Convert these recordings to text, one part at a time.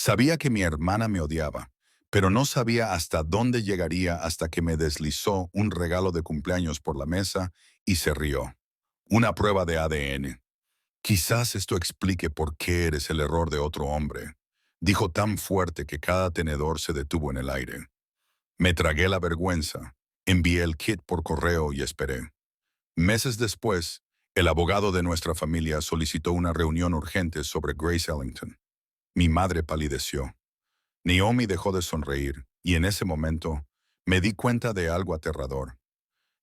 Sabía que mi hermana me odiaba, pero no sabía hasta dónde llegaría hasta que me deslizó un regalo de cumpleaños por la mesa y se rió. Una prueba de ADN. Quizás esto explique por qué eres el error de otro hombre. Dijo tan fuerte que cada tenedor se detuvo en el aire. Me tragué la vergüenza, envié el kit por correo y esperé. Meses después, el abogado de nuestra familia solicitó una reunión urgente sobre Grace Ellington. Mi madre palideció. Naomi dejó de sonreír, y en ese momento me di cuenta de algo aterrador.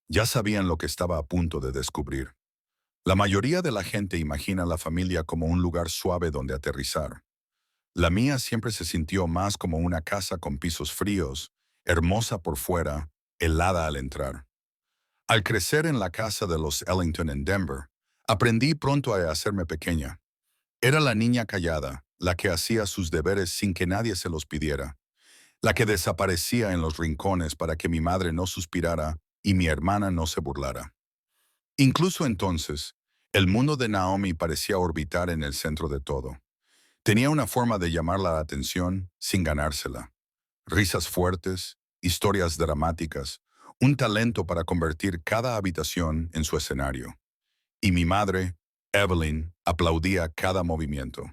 Ya sabían lo que estaba a punto de descubrir. La mayoría de la gente imagina la familia como un lugar suave donde aterrizar. La mía siempre se sintió más como una casa con pisos fríos, hermosa por fuera, helada al entrar. Al crecer en la casa de los Ellington en Denver, aprendí pronto a hacerme pequeña. Era la niña callada, la que hacía sus deberes sin que nadie se los pidiera, la que desaparecía en los rincones para que mi madre no suspirara y mi hermana no se burlara. Incluso entonces, el mundo de Naomi parecía orbitar en el centro de todo. Tenía una forma de llamar la atención sin ganársela. Risas fuertes, historias dramáticas, un talento para convertir cada habitación en su escenario. Y mi madre, Evelyn, aplaudía cada movimiento.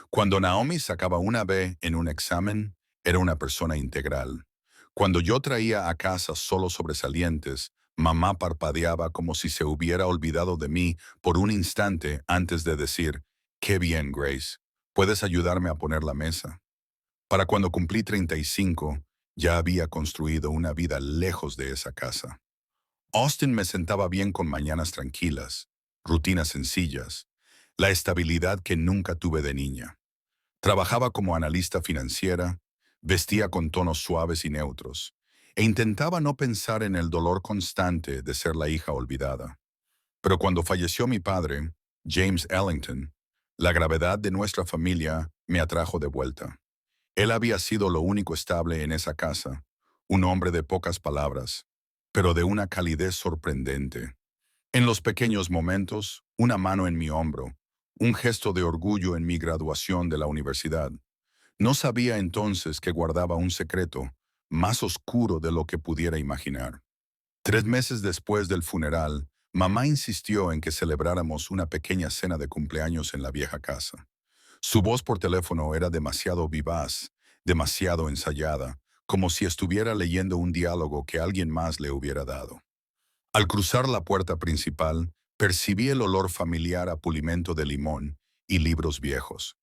Cuando Naomi sacaba una B en un examen, era una persona integral. Cuando yo traía a casa solo sobresalientes, mamá parpadeaba como si se hubiera olvidado de mí por un instante antes de decir, «Qué bien, Grace. ¿Puedes ayudarme a poner la mesa?» Para cuando cumplí 35, ya había construido una vida lejos de esa casa. Austin me sentaba bien con mañanas tranquilas, rutinas sencillas, la estabilidad que nunca tuve de niña. Trabajaba como analista financiera, vestía con tonos suaves y neutros, e intentaba no pensar en el dolor constante de ser la hija olvidada. Pero cuando falleció mi padre, James Ellington, la gravedad de nuestra familia me atrajo de vuelta. Él había sido lo único estable en esa casa, un hombre de pocas palabras, pero de una calidez sorprendente. En los pequeños momentos, una mano en mi hombro, un gesto de orgullo en mi graduación de la universidad. No sabía entonces que guardaba un secreto más oscuro de lo que pudiera imaginar. 3 meses después del funeral, mamá insistió en que celebráramos una pequeña cena de cumpleaños en la vieja casa. Su voz por teléfono era demasiado vivaz, demasiado ensayada, como si estuviera leyendo un diálogo que alguien más le hubiera dado. Al cruzar la puerta principal, percibí el olor familiar a pulimento de limón y libros viejos.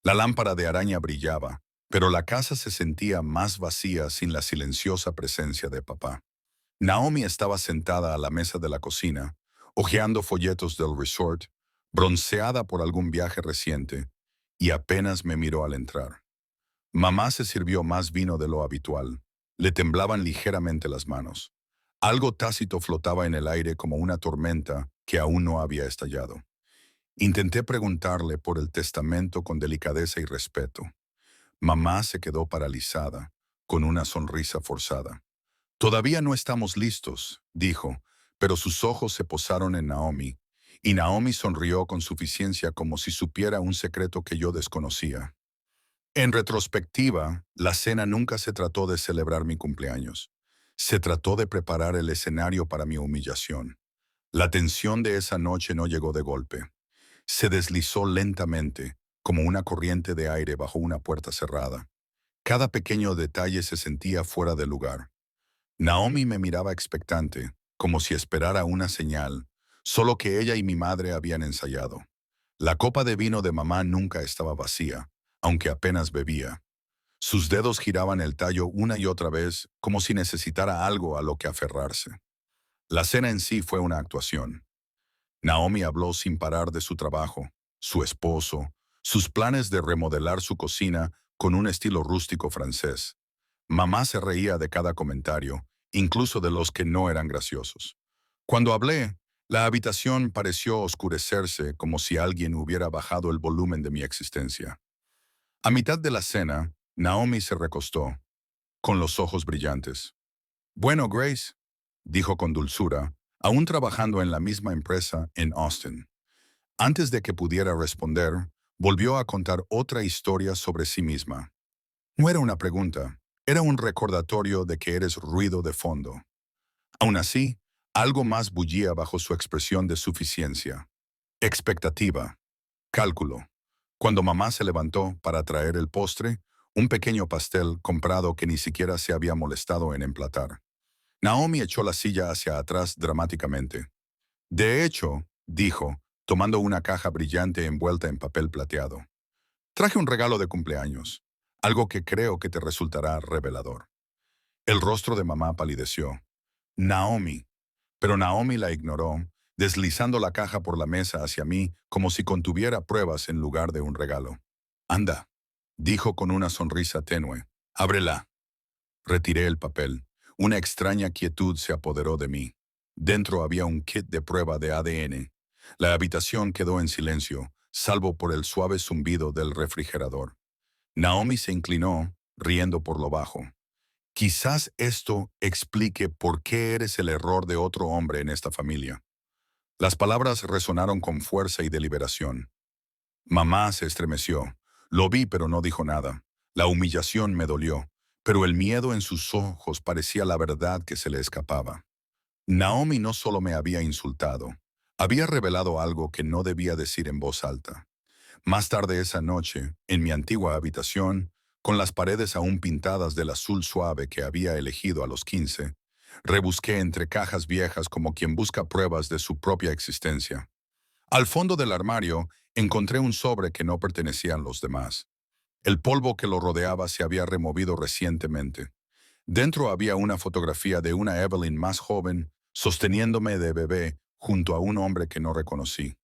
La lámpara de araña brillaba, pero la casa se sentía más vacía sin la silenciosa presencia de papá. Naomi estaba sentada a la mesa de la cocina, hojeando folletos del resort, bronceada por algún viaje reciente, y apenas me miró al entrar. Mamá se sirvió más vino de lo habitual. Le temblaban ligeramente las manos. Algo tácito flotaba en el aire como una tormenta que aún no había estallado. Intenté preguntarle por el testamento con delicadeza y respeto. Mamá se quedó paralizada, con una sonrisa forzada. «Todavía no estamos listos», dijo, pero sus ojos se posaron en Naomi, y Naomi sonrió con suficiencia como si supiera un secreto que yo desconocía. En retrospectiva, la cena nunca se trató de celebrar mi cumpleaños. Se trató de preparar el escenario para mi humillación. La tensión de esa noche no llegó de golpe. Se deslizó lentamente, como una corriente de aire bajo una puerta cerrada. Cada pequeño detalle se sentía fuera de lugar. Naomi me miraba expectante, como si esperara una señal, solo que ella y mi madre habían ensayado. La copa de vino de mamá nunca estaba vacía, aunque apenas bebía. Sus dedos giraban el tallo una y otra vez, como si necesitara algo a lo que aferrarse. La cena en sí fue una actuación. Naomi habló sin parar de su trabajo, su esposo, sus planes de remodelar su cocina con un estilo rústico francés. Mamá se reía de cada comentario, incluso de los que no eran graciosos. Cuando hablé, la habitación pareció oscurecerse como si alguien hubiera bajado el volumen de mi existencia. A mitad de la cena, Naomi se recostó, con los ojos brillantes. «Bueno, Grace», dijo con dulzura, aún trabajando en la misma empresa en Austin. Antes de que pudiera responder, volvió a contar otra historia sobre sí misma. No era una pregunta, era un recordatorio de que eres ruido de fondo. Aún así, algo más bullía bajo su expresión de suficiencia. Expectativa. Cálculo. Cuando mamá se levantó para traer el postre, un pequeño pastel comprado que ni siquiera se había molestado en emplatar. Naomi echó la silla hacia atrás dramáticamente. De hecho, dijo, tomando una caja brillante envuelta en papel plateado. Traje un regalo de cumpleaños, algo que creo que te resultará revelador. El rostro de mamá palideció. Naomi. Pero Naomi la ignoró, deslizando la caja por la mesa hacia mí como si contuviera pruebas en lugar de un regalo. Anda, dijo con una sonrisa tenue. Ábrela. Retiré el papel. Una extraña quietud se apoderó de mí. Dentro había un kit de prueba de ADN. La habitación quedó en silencio, salvo por el suave zumbido del refrigerador. Naomi se inclinó, riendo por lo bajo. Quizás esto explique por qué eres el error de otro hombre en esta familia. Las palabras resonaron con fuerza y deliberación. Mamá se estremeció. Lo vi, pero no dijo nada. La humillación me dolió, pero el miedo en sus ojos parecía la verdad que se le escapaba. Naomi no solo me había insultado, había revelado algo que no debía decir en voz alta. Más tarde esa noche, en mi antigua habitación, con las paredes aún pintadas del azul suave que había elegido a los 15, rebusqué entre cajas viejas como quien busca pruebas de su propia existencia. Al fondo del armario encontré un sobre que no pertenecía a los demás. El polvo que lo rodeaba se había removido recientemente. Dentro había una fotografía de una Evelyn más joven, sosteniéndome de bebé junto a un hombre que no reconocí.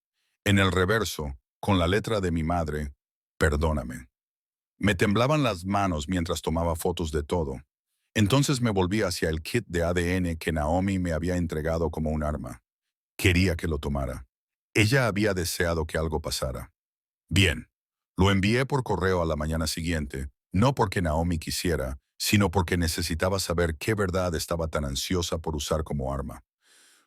En el reverso, con la letra de mi madre, perdóname. Me temblaban las manos mientras tomaba fotos de todo. Entonces me volví hacia el kit de ADN que Naomi me había entregado como un arma. Quería que lo tomara. Ella había deseado que algo pasara. Bien, lo envié por correo a la mañana siguiente, no porque Naomi quisiera, sino porque necesitaba saber qué verdad estaba tan ansiosa por usar como arma.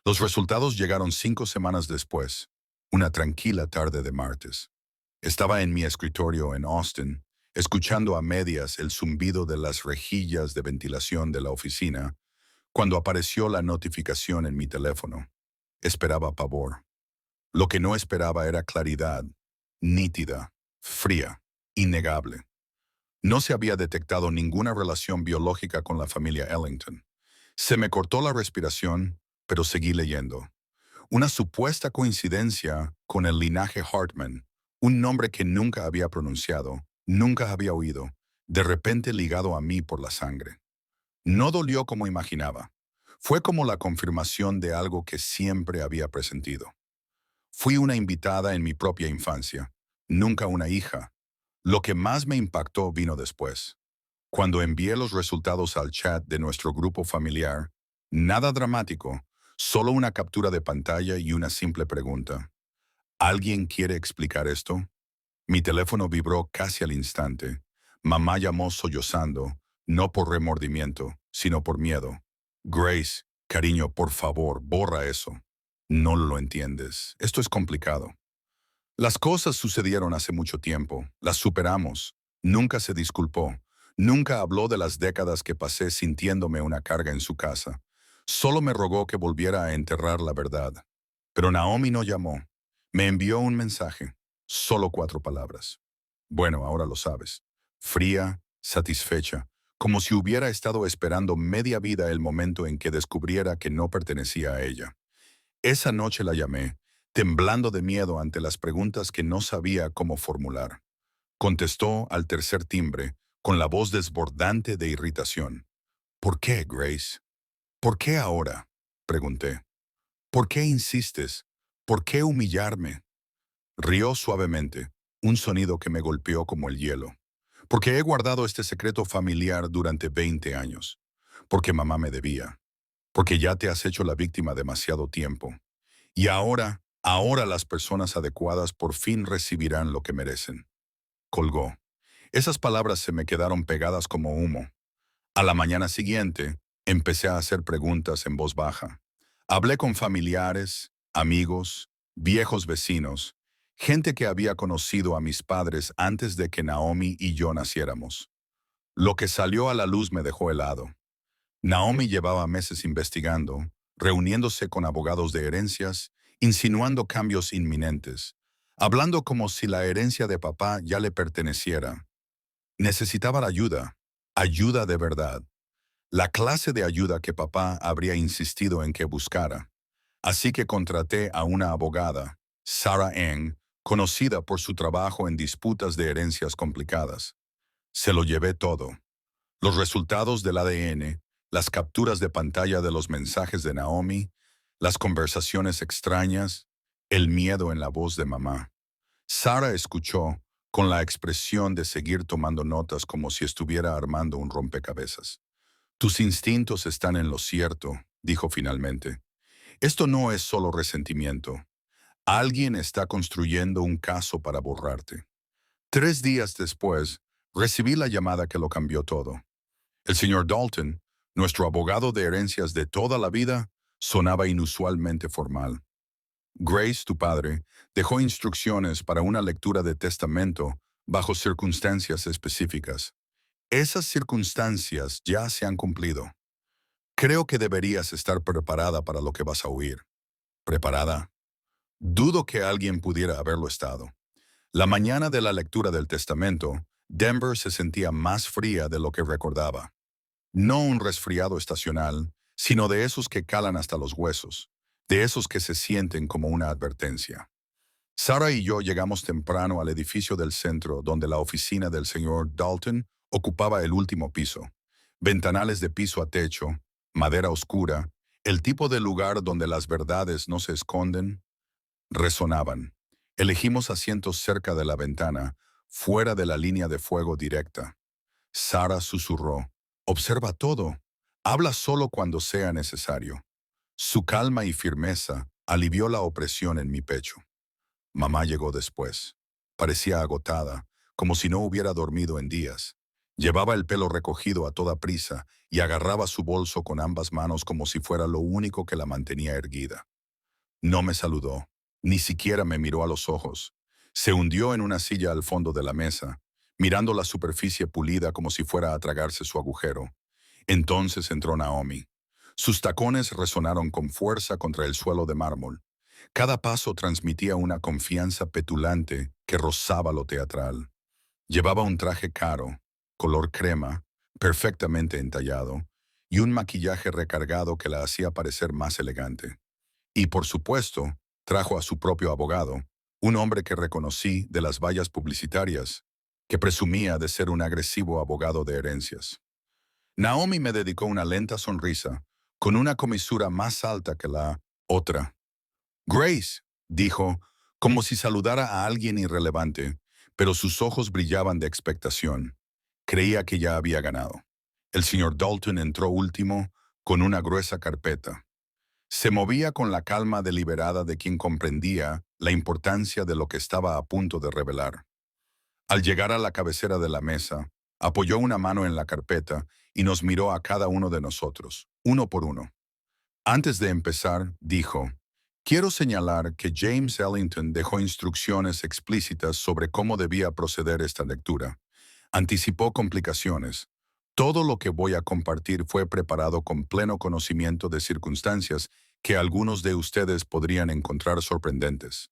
Los resultados llegaron 5 semanas después, una tranquila tarde de martes. Estaba en mi escritorio en Austin, escuchando a medias el zumbido de las rejillas de ventilación de la oficina, cuando apareció la notificación en mi teléfono. Esperaba pavor. Lo que no esperaba era claridad, nítida, fría, innegable. No se había detectado ninguna relación biológica con la familia Ellington. Se me cortó la respiración, pero seguí leyendo. Una supuesta coincidencia con el linaje Hartman, un nombre que nunca había pronunciado, nunca había oído, de repente ligado a mí por la sangre. No dolió como imaginaba. Fue como la confirmación de algo que siempre había presentido. Fui una invitada en mi propia infancia, nunca una hija. Lo que más me impactó vino después. Cuando envié los resultados al chat de nuestro grupo familiar, nada dramático, solo una captura de pantalla y una simple pregunta. ¿Alguien quiere explicar esto? Mi teléfono vibró casi al instante. Mamá llamó sollozando, no por remordimiento, sino por miedo. Grace, cariño, por favor, borra eso. No lo entiendes. Esto es complicado. Las cosas sucedieron hace mucho tiempo. Las superamos. Nunca se disculpó. Nunca habló de las décadas que pasé sintiéndome una carga en su casa. Solo me rogó que volviera a enterrar la verdad. Pero Naomi no llamó. Me envió un mensaje. Solo 4 palabras. Bueno, ahora lo sabes. Fría, satisfecha, como si hubiera estado esperando media vida el momento en que descubriera que no pertenecía a ella. Esa noche la llamé, temblando de miedo ante las preguntas que no sabía cómo formular. Contestó al tercer timbre, con la voz desbordante de irritación. ¿Por qué, Grace? ¿Por qué ahora? Pregunté. ¿Por qué insistes? ¿Por qué humillarme? Rió suavemente, un sonido que me golpeó como el hielo. Porque he guardado este secreto familiar durante 20 años. Porque mamá me debía. Porque ya te has hecho la víctima demasiado tiempo. Y ahora las personas adecuadas por fin recibirán lo que merecen. Colgó. Esas palabras se me quedaron pegadas como humo. A la mañana siguiente, empecé a hacer preguntas en voz baja. Hablé con familiares, amigos, viejos vecinos, gente que había conocido a mis padres antes de que Naomi y yo naciéramos. Lo que salió a la luz me dejó helado. Naomi llevaba meses investigando, reuniéndose con abogados de herencias, insinuando cambios inminentes, hablando como si la herencia de papá ya le perteneciera. Necesitaba la ayuda, ayuda de verdad, la clase de ayuda que papá habría insistido en que buscara. Así que contraté a una abogada, Sarah Eng, conocida por su trabajo en disputas de herencias complicadas. Se lo llevé todo. Los resultados del ADN, las capturas de pantalla de los mensajes de Naomi, las conversaciones extrañas, el miedo en la voz de mamá. Sara escuchó, con la expresión de seguir tomando notas como si estuviera armando un rompecabezas. Tus instintos están en lo cierto, dijo finalmente. Esto no es solo resentimiento. Alguien está construyendo un caso para borrarte. 3 días después, recibí la llamada que lo cambió todo. El señor Dalton, nuestro abogado de herencias de toda la vida, sonaba inusualmente formal. Grace, tu padre, dejó instrucciones para una lectura de testamento bajo circunstancias específicas. Esas circunstancias ya se han cumplido. Creo que deberías estar preparada para lo que vas a oír. ¿Preparada? Dudo que alguien pudiera haberlo estado. La mañana de la lectura del testamento, Denver se sentía más fría de lo que recordaba. No un resfriado estacional, sino de esos que calan hasta los huesos, de esos que se sienten como una advertencia. Sarah y yo llegamos temprano al edificio del centro donde la oficina del señor Dalton ocupaba el último piso. Ventanales de piso a techo, madera oscura, el tipo de lugar donde las verdades no se esconden, resonaban. Elegimos asientos cerca de la ventana, fuera de la línea de fuego directa. Sarah susurró, observa todo, habla solo cuando sea necesario. Su calma y firmeza alivió la opresión en mi pecho. Mamá llegó después. Parecía agotada, como si no hubiera dormido en días. Llevaba el pelo recogido a toda prisa y agarraba su bolso con ambas manos como si fuera lo único que la mantenía erguida. No me saludó, ni siquiera me miró a los ojos. Se hundió en una silla al fondo de la mesa, mirando la superficie pulida como si fuera a tragarse su agujero. Entonces entró Naomi. Sus tacones resonaron con fuerza contra el suelo de mármol. Cada paso transmitía una confianza petulante que rozaba lo teatral. Llevaba un traje caro, color crema, perfectamente entallado, y un maquillaje recargado que la hacía parecer más elegante. Y por supuesto, trajo a su propio abogado, un hombre que reconocí de las vallas publicitarias, que presumía de ser un agresivo abogado de herencias. Naomi me dedicó una lenta sonrisa, con una comisura más alta que la otra. Grace, dijo, como si saludara a alguien irrelevante, pero sus ojos brillaban de expectación. Creía que ya había ganado. El señor Dalton entró último, con una gruesa carpeta. Se movía con la calma deliberada de quien comprendía la importancia de lo que estaba a punto de revelar. Al llegar a la cabecera de la mesa, apoyó una mano en la carpeta y nos miró a cada uno de nosotros, uno por uno. Antes de empezar, dijo, quiero señalar que James Ellington dejó instrucciones explícitas sobre cómo debía proceder esta lectura. Anticipó complicaciones. Todo lo que voy a compartir fue preparado con pleno conocimiento de circunstancias que algunos de ustedes podrían encontrar sorprendentes.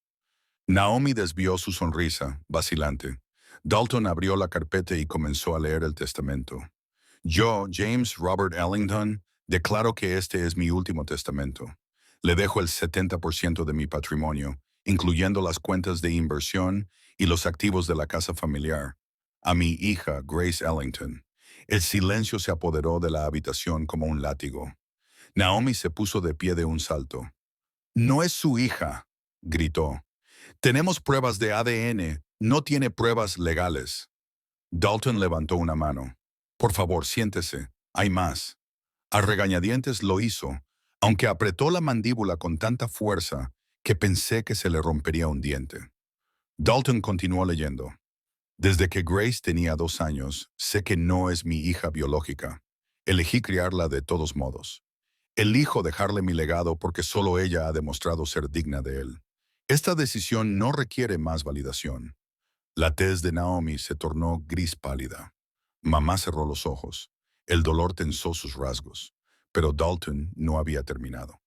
Naomi desvió su sonrisa, vacilante. Dalton abrió la carpeta y comenzó a leer el testamento. Yo, James Robert Ellington, declaro que este es mi último testamento. Le dejo el 70% de mi patrimonio, incluyendo las cuentas de inversión y los activos de la casa familiar, a mi hija Grace Ellington. El silencio se apoderó de la habitación como un látigo. Naomi se puso de pie de un salto. No es su hija, gritó. Tenemos pruebas de ADN, no tiene pruebas legales. Dalton levantó una mano. Por favor, siéntese, hay más. A regañadientes lo hizo, aunque apretó la mandíbula con tanta fuerza que pensé que se le rompería un diente. Dalton continuó leyendo. Desde que Grace tenía 2 años, sé que no es mi hija biológica. Elegí criarla de todos modos. Elijo dejarle mi legado porque solo ella ha demostrado ser digna de él. Esta decisión no requiere más validación. La tez de Naomi se tornó gris pálida. Mamá cerró los ojos. El dolor tensó sus rasgos. Pero Dalton no había terminado.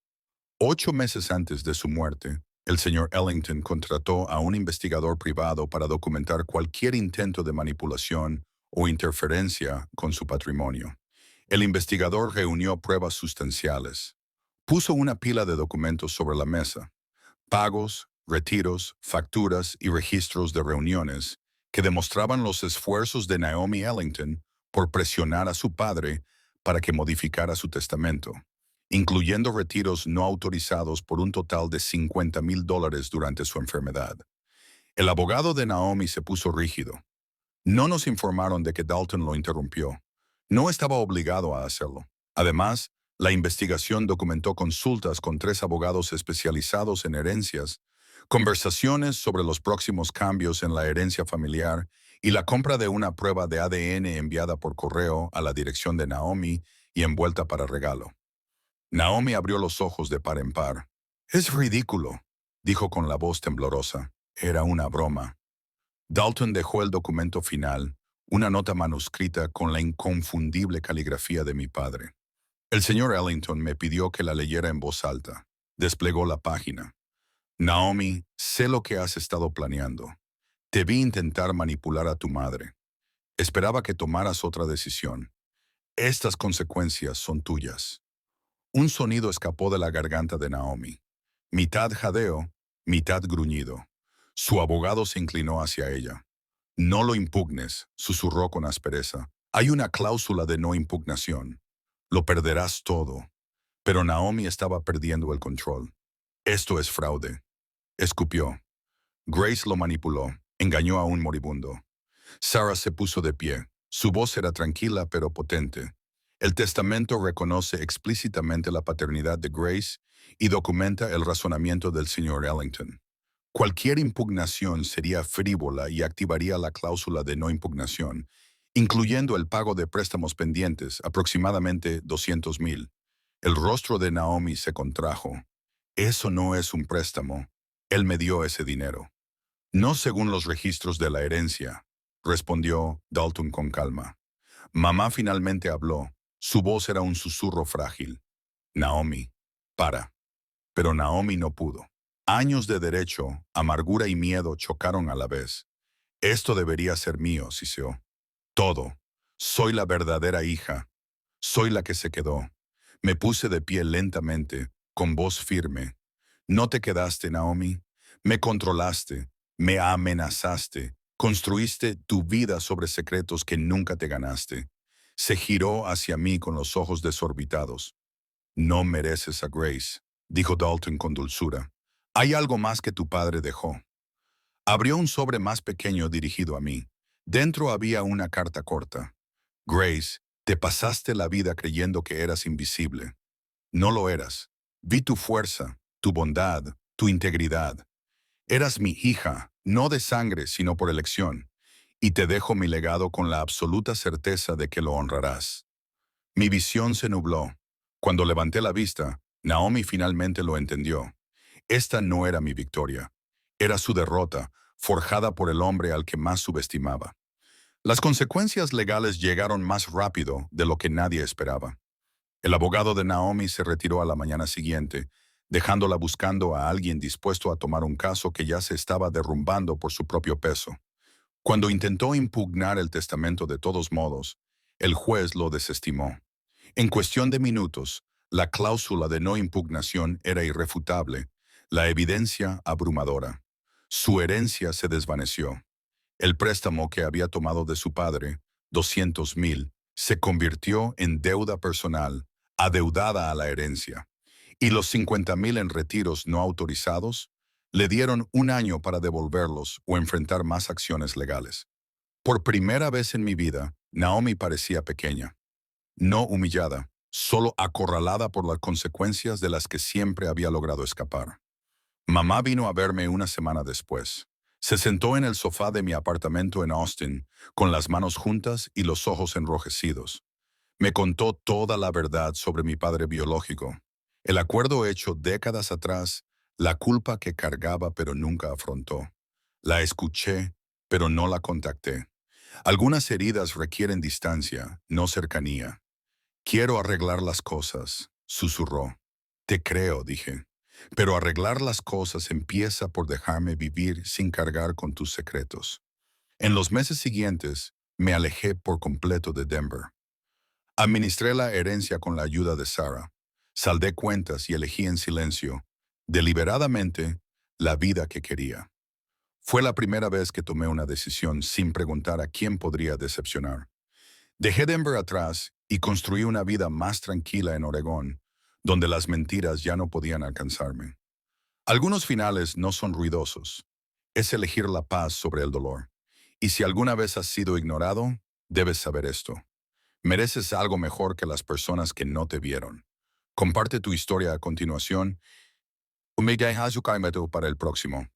8 meses antes de su muerte, el señor Ellington contrató a un investigador privado para documentar cualquier intento de manipulación o interferencia con su patrimonio. El investigador reunió pruebas sustanciales. Puso una pila de documentos sobre la mesa, pagos, retiros, facturas y registros de reuniones que demostraban los esfuerzos de Naomi Ellington por presionar a su padre para que modificara su testamento, incluyendo retiros no autorizados por un total de $50,000 durante su enfermedad. El abogado de Naomi se puso rígido. No nos informaron de que Dalton lo interrumpió. No estaba obligado a hacerlo. Además, la investigación documentó consultas con 3 abogados especializados en herencias, conversaciones sobre los próximos cambios en la herencia familiar y la compra de una prueba de ADN enviada por correo a la dirección de Naomi y envuelta para regalo. Naomi abrió los ojos de par en par. «Es ridículo», dijo con la voz temblorosa. Era una broma. Dalton dejó el documento final, una nota manuscrita con la inconfundible caligrafía de mi padre. El señor Ellington me pidió que la leyera en voz alta. Desplegó la página. «Naomi, sé lo que has estado planeando. Te vi intentar manipular a tu madre. Esperaba que tomaras otra decisión. Estas consecuencias son tuyas». Un sonido escapó de la garganta de Naomi. Mitad jadeo, mitad gruñido. Su abogado se inclinó hacia ella. «No lo impugnes», susurró con aspereza. «Hay una cláusula de no impugnación. Lo perderás todo». Pero Naomi estaba perdiendo el control. «Esto es fraude», escupió. Grace lo manipuló, engañó a un moribundo. Sarah se puso de pie. Su voz era tranquila pero potente. El testamento reconoce explícitamente la paternidad de Grace y documenta el razonamiento del señor Ellington. Cualquier impugnación sería frívola y activaría la cláusula de no impugnación, incluyendo el pago de préstamos pendientes, aproximadamente $200,000. El rostro de Naomi se contrajo. «Eso no es un préstamo. Él me dio ese dinero». «No según los registros de la herencia», respondió Dalton con calma. Mamá finalmente habló. Su voz era un susurro frágil. «Naomi, para». Pero Naomi no pudo. Años de derecho, amargura y miedo chocaron a la vez. «Esto debería ser mío», siseó. «Todo. Soy la verdadera hija. Soy la que se quedó». Me puse de pie lentamente, con voz firme. «No te quedaste, Naomi. Me controlaste, me amenazaste, construiste tu vida sobre secretos que nunca te ganaste». Se giró hacia mí con los ojos desorbitados. «No mereces a Grace», dijo Dalton con dulzura. «Hay algo más que tu padre dejó». Abrió un sobre más pequeño dirigido a mí. Dentro había una carta corta. «Grace, te pasaste la vida creyendo que eras invisible. No lo eras. Vi tu fuerza, tu bondad, tu integridad. Eras mi hija, no de sangre, sino por elección, y te dejo mi legado con la absoluta certeza de que lo honrarás». Mi visión se nubló. Cuando levanté la vista, Naomi finalmente lo entendió. Esta no era mi victoria. Era su derrota, forjada por el hombre al que más subestimaba. Las consecuencias legales llegaron más rápido de lo que nadie esperaba. El abogado de Naomi se retiró a la mañana siguiente, dejándola buscando a alguien dispuesto a tomar un caso que ya se estaba derrumbando por su propio peso. Cuando intentó impugnar el testamento de todos modos, el juez lo desestimó. En cuestión de minutos, la cláusula de no impugnación era irrefutable, la evidencia abrumadora. Su herencia se desvaneció. El préstamo que había tomado de su padre, $200,000, se convirtió en deuda personal, adeudada a la herencia. Y los $50,000 en retiros no autorizados le dieron un año para devolverlos o enfrentar más acciones legales. Por primera vez en mi vida, Naomi parecía pequeña. No humillada, solo acorralada por las consecuencias de las que siempre había logrado escapar. Mamá vino a verme una semana después. Se sentó en el sofá de mi apartamento en Austin, con las manos juntas y los ojos enrojecidos. Me contó toda la verdad sobre mi padre biológico, el acuerdo hecho décadas atrás, la culpa que cargaba pero nunca afrontó. La escuché, pero no la contacté. Algunas heridas requieren distancia, no cercanía. Quiero arreglar las cosas, susurró. Te creo, dije. Pero arreglar las cosas empieza por dejarme vivir sin cargar con tus secretos. En los meses siguientes, me alejé por completo de Denver. Administré la herencia con la ayuda de Sarah. Saldé cuentas y elegí en silencio, deliberadamente, la vida que quería. Fue la primera vez que tomé una decisión sin preguntar a quién podría decepcionar. Dejé Denver atrás y construí una vida más tranquila en Oregón, donde las mentiras ya no podían alcanzarme. Algunos finales no son ruidosos. Es elegir la paz sobre el dolor. Y si alguna vez has sido ignorado, debes saber esto. Mereces algo mejor que las personas que no te vieron. Comparte tu historia a continuación. Para el próximo.